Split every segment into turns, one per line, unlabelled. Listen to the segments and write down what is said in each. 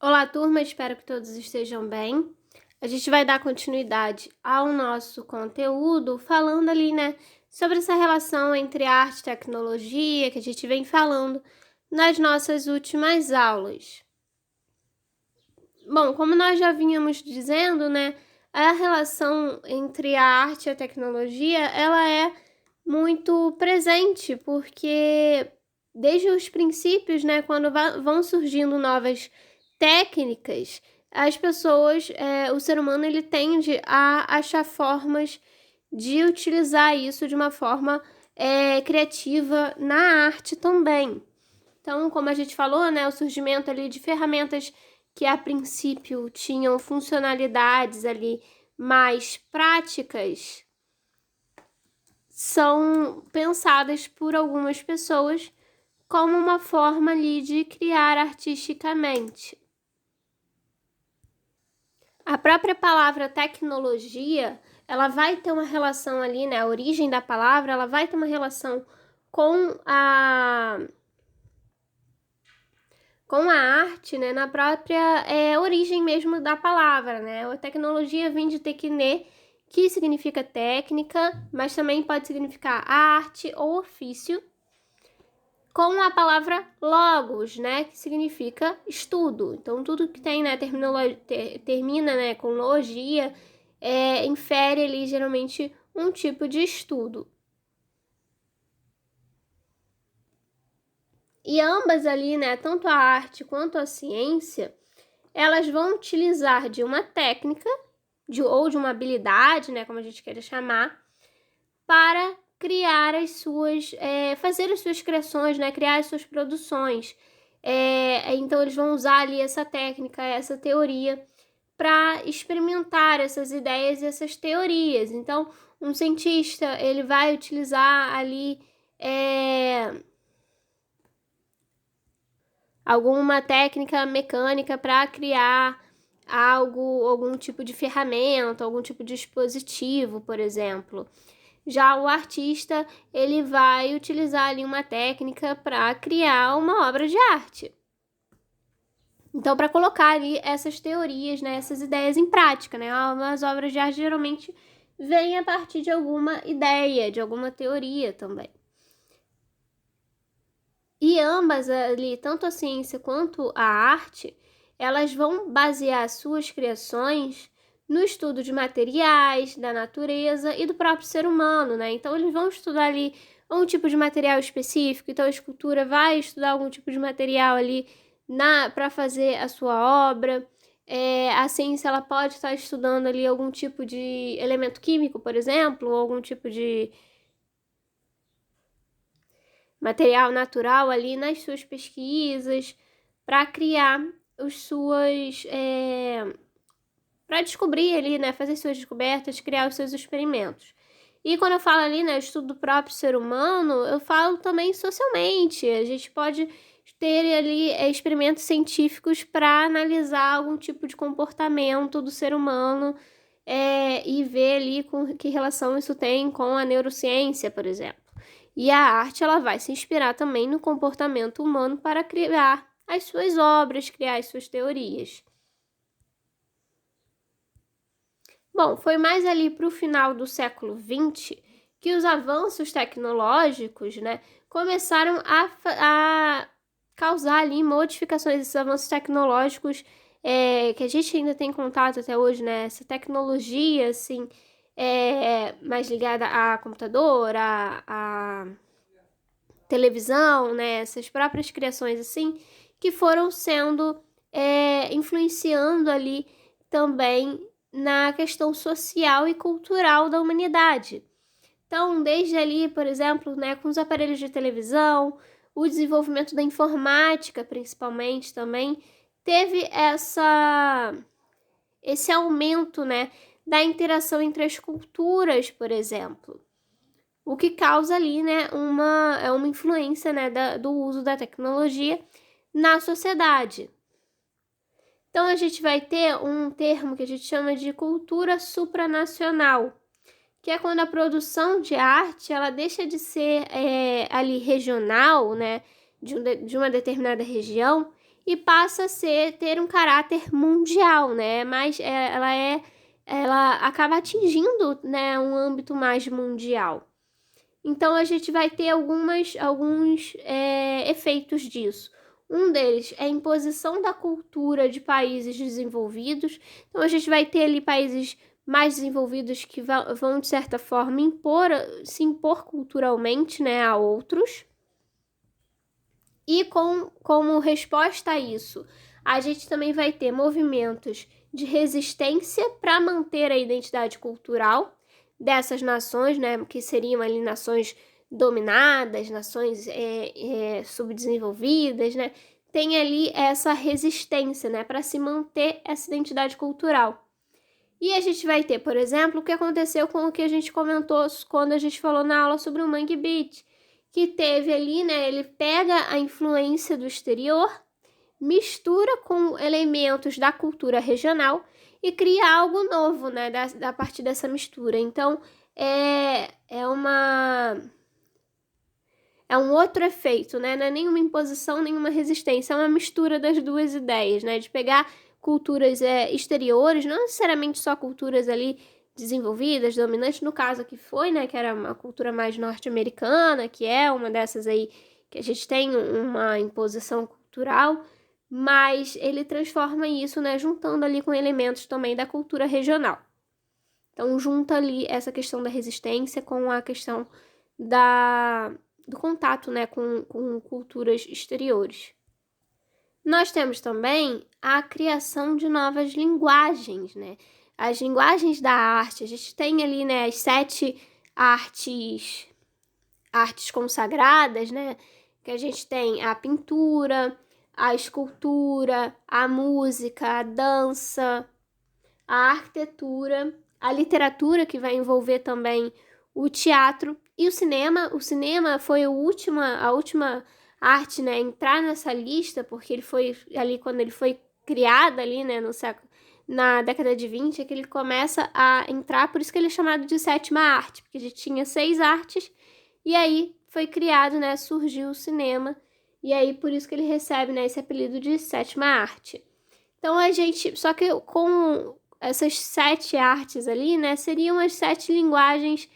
Olá, turma, espero que todos estejam bem. A gente vai dar continuidade ao nosso conteúdo falando ali, sobre essa relação entre arte e tecnologia que a gente vem falando nas nossas últimas aulas. Bom, como nós já vínhamos dizendo, a relação entre a arte e a tecnologia, ela é muito presente, porque desde os princípios, quando vão surgindo novas técnicas, as pessoas, o ser humano, ele tende a achar formas de utilizar isso de uma forma criativa na arte também. Então, como a gente falou, o surgimento ali de ferramentas que a princípio tinham funcionalidades ali mais práticas, são pensadas por algumas pessoas como uma forma ali de criar artisticamente. A própria palavra tecnologia, ela vai ter uma relação ali, a origem da palavra, ela vai ter uma relação com a arte, na própria origem mesmo da palavra, A tecnologia vem de tekne, que significa técnica, mas também pode significar arte ou ofício, com a palavra logos, que significa estudo. Então, tudo que tem, termina, com logia, infere ali, geralmente, um tipo de estudo. E ambas ali, tanto a arte quanto a ciência, elas vão utilizar de uma técnica, ou de uma habilidade, como a gente queira chamar, para criar as suas, fazer as suas criações, criar as suas produções. Então, eles vão usar ali essa técnica, essa teoria, para experimentar essas ideias e essas teorias. Então, um cientista, ele vai utilizar ali alguma técnica mecânica para criar algum tipo de ferramenta, algum tipo de dispositivo, por exemplo. Já o artista, ele vai utilizar ali uma técnica para criar uma obra de arte. Então, para colocar ali essas teorias, essas ideias em prática, As obras de arte geralmente vêm a partir de alguma ideia, de alguma teoria também. E ambas ali, tanto a ciência quanto a arte, elas vão basear suas criações no estudo de materiais, da natureza e do próprio ser humano, Então, eles vão estudar ali um tipo de material específico. Então, a escultura vai estudar algum tipo de material ali para fazer a sua obra. A ciência, ela pode estar estudando ali algum tipo de elemento químico, por exemplo, ou algum tipo de material natural ali nas suas pesquisas, para criar para descobrir ali, fazer suas descobertas, criar os seus experimentos. E quando eu falo ali, estudo do próprio ser humano, eu falo também socialmente. A gente pode ter ali experimentos científicos para analisar algum tipo de comportamento do ser humano e ver ali com que relação isso tem com a neurociência, por exemplo. E a arte, ela vai se inspirar também no comportamento humano para criar as suas obras, criar as suas teorias. Bom, foi mais ali para o final do século XX que os avanços tecnológicos, começaram a causar ali modificações. Esses avanços tecnológicos que a gente ainda tem contato até hoje, Essa tecnologia, assim, mais ligada a computador, a televisão, Essas próprias criações, assim, que foram sendo, influenciando ali também na questão social e cultural da humanidade. Então, desde ali, por exemplo, com os aparelhos de televisão, o desenvolvimento da informática, principalmente, também, teve esse aumento, da interação entre as culturas, por exemplo. O que causa ali, uma influência, do uso da tecnologia na sociedade. Então, a gente vai ter um termo que a gente chama de cultura supranacional, que é quando a produção de arte, ela deixa de ser ali regional, de uma determinada região, e passa a ter um caráter mundial, né? Mas ela acaba atingindo, né, um âmbito mais mundial. Então, a gente vai ter alguns efeitos disso. Um deles é a imposição da cultura de países desenvolvidos. Então, a gente vai ter ali países mais desenvolvidos que vão de certa forma, se impor culturalmente, né, a outros. E como resposta a isso, a gente também vai ter movimentos de resistência para manter a identidade cultural dessas nações, né, que seriam ali nações dominadas, nações subdesenvolvidas, né, tem ali essa resistência, né, para se manter essa identidade cultural. E a gente vai ter, por exemplo, o que aconteceu com o que a gente comentou quando a gente falou na aula sobre o Mangue Beat, que teve ali, né, ele pega a influência do exterior, mistura com elementos da cultura regional e cria algo novo, né, da partir dessa mistura. Então, é um outro efeito, né? Não é nenhuma imposição, nenhuma resistência, é uma mistura das duas ideias, né? De pegar culturas exteriores, não necessariamente só culturas ali desenvolvidas, dominantes, no caso aqui foi, né? Que era uma cultura mais norte-americana, que é uma dessas aí que a gente tem uma imposição cultural, mas ele transforma isso, né? Juntando ali com elementos também da cultura regional. Então, junta ali essa questão da resistência com a questão do contato, né, com culturas exteriores. Nós temos também a criação de novas linguagens, né? As linguagens da arte, a gente tem ali, né, as 7 artes consagradas, né? Que a gente tem a pintura, a escultura, a música, a dança, a arquitetura, a literatura, que vai envolver também o teatro e o cinema. O cinema foi a última arte, né, a entrar nessa lista, porque ele foi ali quando ele foi criado ali, né, na década de 20, é que ele começa a entrar, por isso que ele é chamado de sétima arte, porque a gente tinha 6 artes, e aí foi criado, né, surgiu o cinema, e aí por isso que ele recebe, né, esse apelido de sétima arte. Então só que com essas 7 artes ali, né, seriam as 7 linguagens,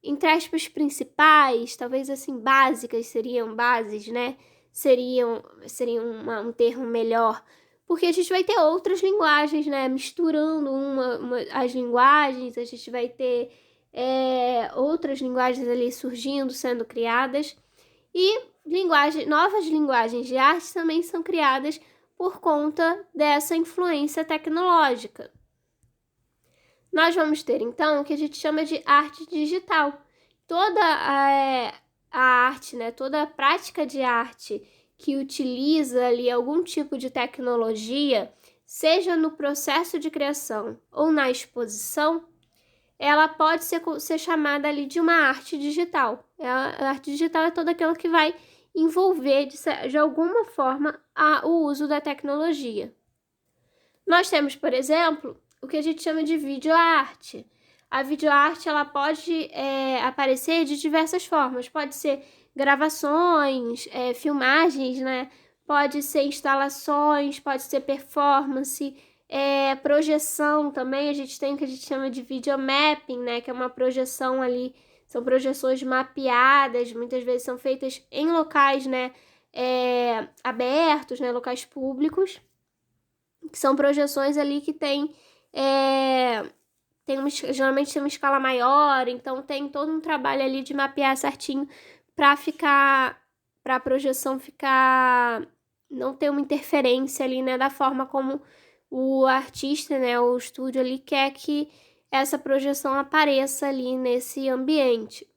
entre aspas, principais, talvez assim, básicas, seriam bases, né, seriam um termo melhor, porque a gente vai ter outras linguagens, né, misturando as linguagens, a gente vai ter outras linguagens ali surgindo, sendo criadas, e novas linguagens de arte também são criadas por conta dessa influência tecnológica. Nós vamos ter, então, o que a gente chama de arte digital. Toda a arte, né, toda a prática de arte que utiliza ali algum tipo de tecnologia, seja no processo de criação ou na exposição, ela pode ser chamada ali de uma arte digital. A arte digital é toda aquela que vai envolver, de alguma forma, o uso da tecnologia. Nós temos, por exemplo, o que a gente chama de videoarte. A videoarte, ela pode aparecer de diversas formas. Pode ser gravações, filmagens, né? Pode ser instalações, pode ser performance, projeção também. A gente tem o que a gente chama de videomapping, né? Que é uma projeção ali, são projeções mapeadas, muitas vezes são feitas em locais, né, abertos, né, locais públicos, que são projeções ali que geralmente tem uma escala maior, então tem todo um trabalho ali de mapear certinho para a projeção não ter uma interferência ali, né, da forma como o artista, né, o estúdio ali quer que essa projeção apareça ali nesse ambiente.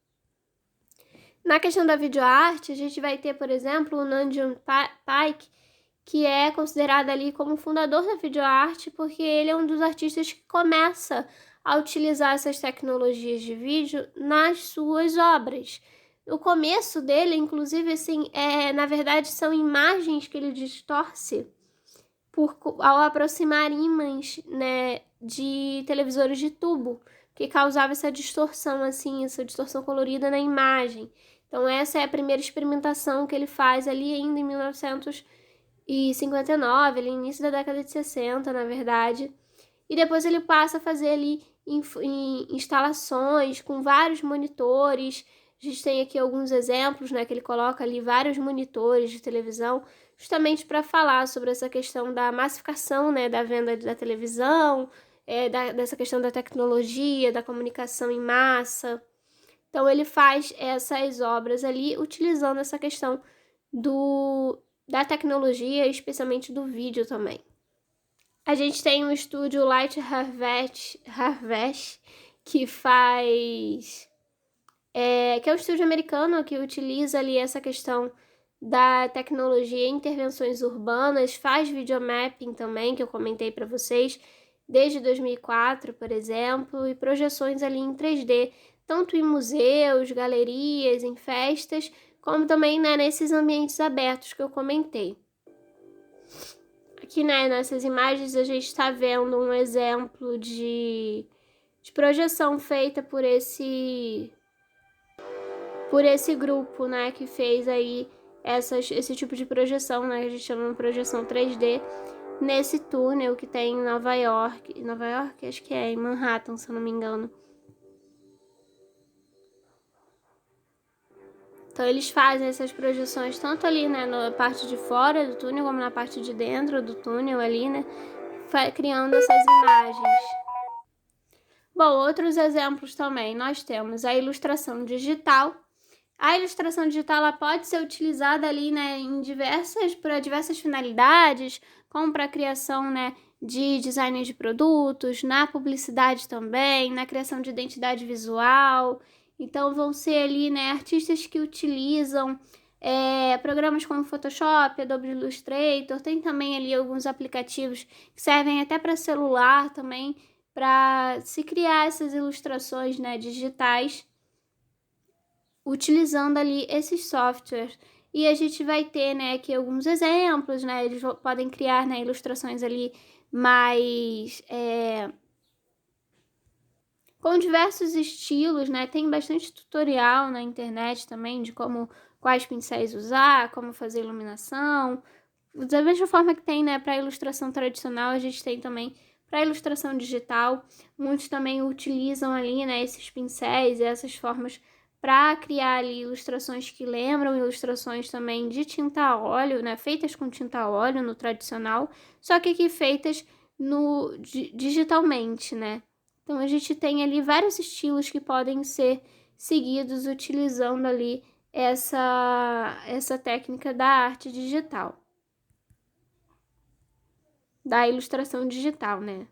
Na questão da videoarte, a gente vai ter, por exemplo, o Nanjun Paik, que é considerado ali como fundador da videoarte, porque ele é um dos artistas que começa a utilizar essas tecnologias de vídeo nas suas obras. O começo dele, inclusive, assim, na verdade, são imagens que ele distorce ao aproximar ímãs, né, de televisores de tubo, que causava essa distorção, assim, essa distorção colorida na imagem. Então, essa é a primeira experimentação que ele faz ali ainda em 1900 1959, ali início da década de 60, na verdade. E depois ele passa a fazer ali em instalações com vários monitores. A gente tem aqui alguns exemplos, né, que ele coloca ali vários monitores de televisão, justamente para falar sobre essa questão da massificação, né, da venda da televisão, dessa questão da tecnologia, da comunicação em massa. Então ele faz essas obras ali utilizando essa questão da tecnologia, especialmente do vídeo também. A gente tem um estúdio Light Harvest que faz... que é um estúdio americano que utiliza ali essa questão da tecnologia em intervenções urbanas, faz videomapping também, que eu comentei para vocês, desde 2004, por exemplo, e projeções ali em 3D, tanto em museus, galerias, em festas, como também, né, nesses ambientes abertos que eu comentei. Aqui, né, nessas imagens a gente está vendo um exemplo de projeção feita por esse grupo, né, que fez aí esse tipo de projeção, né, que a gente chama de projeção 3D, nesse túnel que tem em Nova York, acho que é em Manhattan, se eu não me engano. Então eles fazem essas projeções tanto ali, né, na parte de fora do túnel, como na parte de dentro do túnel ali, né, criando essas imagens. Bom, outros exemplos também, nós temos a ilustração digital. A ilustração digital ela pode ser utilizada ali, né, para diversas finalidades, como para a criação, né, de design de produtos, na publicidade também, na criação de identidade visual. Então vão ser ali, né, artistas que utilizam programas como Photoshop, Adobe Illustrator, tem também ali alguns aplicativos que servem até para celular também, para se criar essas ilustrações, né, digitais, utilizando ali esses softwares. E a gente vai ter, né, aqui alguns exemplos, né, eles podem criar, né, ilustrações ali mais... com diversos estilos, né, tem bastante tutorial na internet também de quais pincéis usar, como fazer iluminação. Da mesma forma que tem, né, para ilustração tradicional, a gente tem também para ilustração digital. Muitos também utilizam ali, né, esses pincéis e essas formas para criar ali ilustrações que lembram ilustrações também de tinta a óleo, né, feitas com tinta a óleo no tradicional, só que aqui feitas digitalmente, né. Então a gente tem ali vários estilos que podem ser seguidos utilizando ali essa técnica da arte digital, da ilustração digital, né?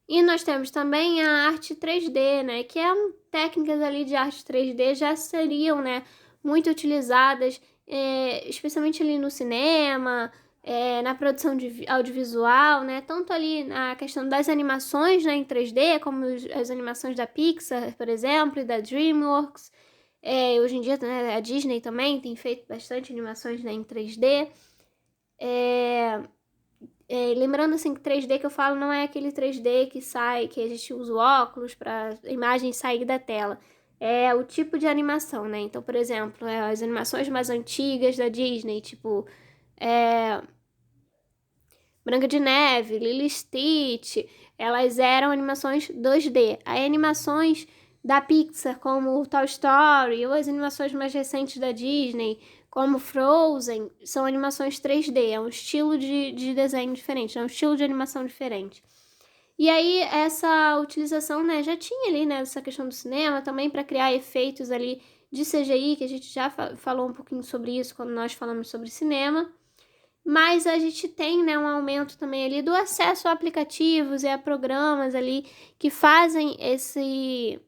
E nós temos também a arte 3D, né? Que técnicas ali de arte 3D já seriam, né, muito utilizadas, especialmente ali no cinema, na produção de audiovisual, né? Tanto ali na questão das animações, né, em 3D, como as animações da Pixar, por exemplo, e da DreamWorks. Hoje em dia, né, a Disney também tem feito bastante animações, né, em 3D. Lembrando assim que 3D que eu falo não é aquele 3D que a gente usa o óculos para a imagem sair da tela. É o tipo de animação, né? Então, por exemplo, as animações mais antigas da Disney, tipo Branca de Neve, Lilo e Stitch, elas eram animações 2D. Aí animações da Pixar, como Toy Story, ou as animações mais recentes da Disney, como Frozen, são animações 3D, é um estilo de desenho diferente, é um estilo de animação diferente. E aí, essa utilização, né, já tinha ali, né, essa questão do cinema também para criar efeitos ali de CGI, que a gente já falou um pouquinho sobre isso quando nós falamos sobre cinema. Mas a gente tem, né, um aumento também ali do acesso a aplicativos e a programas ali que fazem esse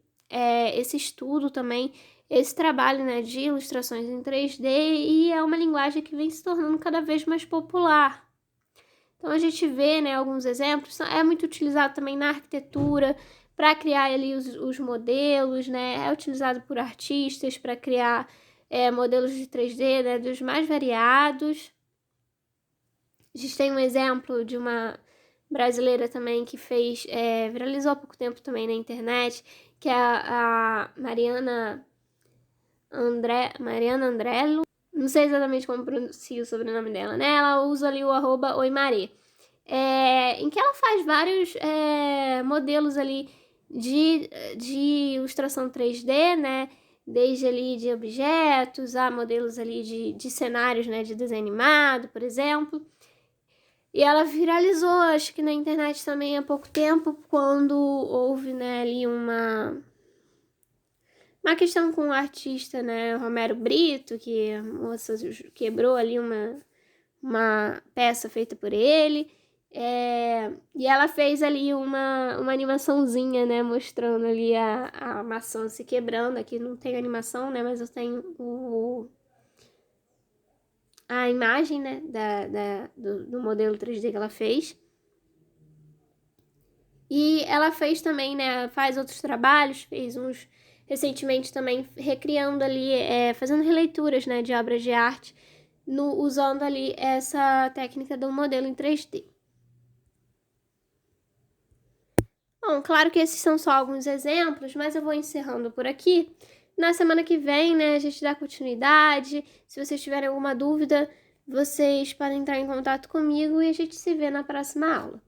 estudo também, esse trabalho, né, de ilustrações em 3D, e é uma linguagem que vem se tornando cada vez mais popular. Então a gente vê, né, alguns exemplos, é muito utilizado também na arquitetura, para criar ali os modelos, né, é utilizado por artistas para criar modelos de 3D, né, dos mais variados. A gente tem um exemplo de uma brasileira também que viralizou há pouco tempo também na internet, que é a Mariana Andrello. não sei exatamente como pronuncia o sobrenome dela, né? Ela usa ali o @oimarê. Em que ela faz vários modelos ali de ilustração 3D, né? Desde ali de objetos a modelos ali de cenários, né? De desenho animado, por exemplo. E ela viralizou, acho que na internet também há pouco tempo, quando houve, né, ali uma questão com o artista, né, Romero Brito, que a moça quebrou ali uma peça feita por ele. E ela fez ali uma animaçãozinha, né, mostrando ali a maçã se quebrando. Aqui não tem animação, né, mas eu tenho a imagem, né, do modelo 3D que ela fez. E ela fez também, né, faz outros trabalhos, fez uns recentemente também recriando ali, fazendo releituras, né, de obras de arte, usando ali essa técnica do modelo em 3D. Bom, claro que esses são só alguns exemplos, mas eu vou encerrando por aqui. Na semana que vem, né, a gente dá continuidade. Se vocês tiverem alguma dúvida, vocês podem entrar em contato comigo e a gente se vê na próxima aula.